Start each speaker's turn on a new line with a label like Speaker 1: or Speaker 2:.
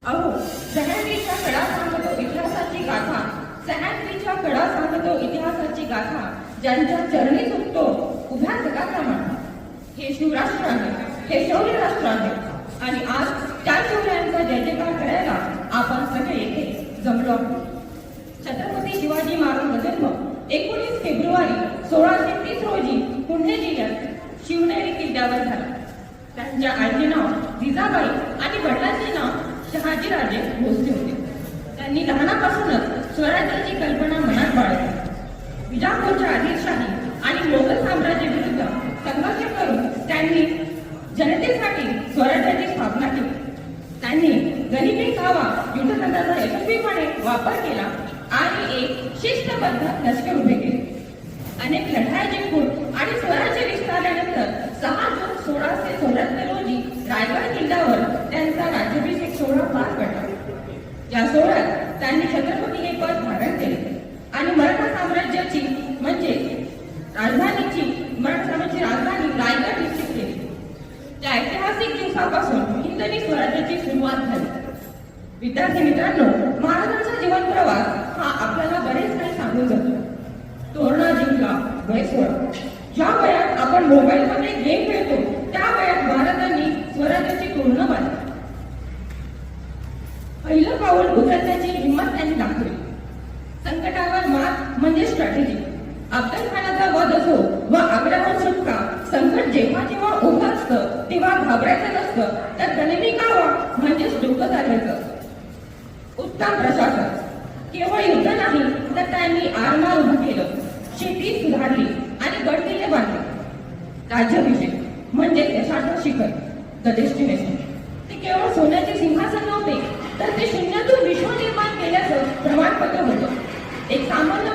Speaker 1: अहो, सह्याद्रीच्या कडा सांगतो इतिहासाची गाथा, सह्याद्रीच्या कडा सांगतो इतिहासाची गाथा, ज्यांच्या चरणी चुकतो उभ्या जगाचा माथा. हे शिवराष्ट्र आहे, हे शौर्य राष्ट्र आहे आणि आज त्या शौर्यांचा जय जयकार करायला आपण सगळे येथे जमलो आहोत. छत्रपती शिवाजी महाराज जन्म 19 फेब्रुवारी 1630 रोजी पुणे जिल्ह्यात शिवनेरी किल्ल्यावर झाला. त्यांच्या आईचे नाव जिजाबाई आणि वडिलांचे नाव शहाजीराजे भोसले होते. त्यांनी लहानापासूनच स्वराज्याची कल्पना मनात बाळगली. विजापूरच्या आदिलशाही आणि मोगल साम्राज्य विरुद्ध संघर्ष करून त्यांनी जनतेसाठी स्वराज्याची स्थापना केली. त्यांनी गरिबी खावा युद्धतंत्राचा यशस्वीपणे वापर केला आणि एक शिस्तबद्ध लष्कर उभे केले. अनेक लढाया जिंकून आणि स्वराज्य विस्तारल्यानंतर 6 जून 1674 रोजी रायगड किल्ल्यावर त्यांचा राज्याभिषेक सोहळा पार पडला. या सोहळ्यात त्यांनी छत्रपती हे पद धारण केले आणि मराठा साम्राज्याची म्हणजे मराठा साम्राज्याची राजधानी रायगड निश्चित केली. त्या ऐतिहासिक दिवसापासून हिंदवी स्वराज्याची सुरुवात झाली. विद्यार्थी मित्रांनो, महाराजांचा जीवन प्रवास हा आपल्याला बरेच काही सांगून जातो. तोरणा जिंकला वय 16. ज्या वयात आपण मोबाईलमध्ये गेम खेळतो त्या वयात महाराजांनी स्वराज्याची तोरणं बांधली. पहिलं पाऊल उचलण्याची हिंमत त्यांनी दाखवली. संकटावर मात म्हणजे स्ट्रॅटेजी. अफजल खानाचा वध असो व आग्र्याहून सुटका, संकट जेव्हा जेव्हा उभं असतं तेव्हा घाबरायचं नसतं, तर गनिमी कावा म्हणजेच डोकं चालवायचं. उत्तम प्रशासन. केवळ युद्ध नाही तर त्यांनी आरमार उभं केलं, शेती सुधारली आणि गडकिल्ले बांधले. राज्याभिषेक म्हणजे यशाचं शिखर, द डेस्टिनेशन. ते केवळ सोन्याचे सिंहासन नव्हते तर ते शून्यातून विश्व निर्माण केल्याचं प्रमाणपत्र होतं. एक सामान्य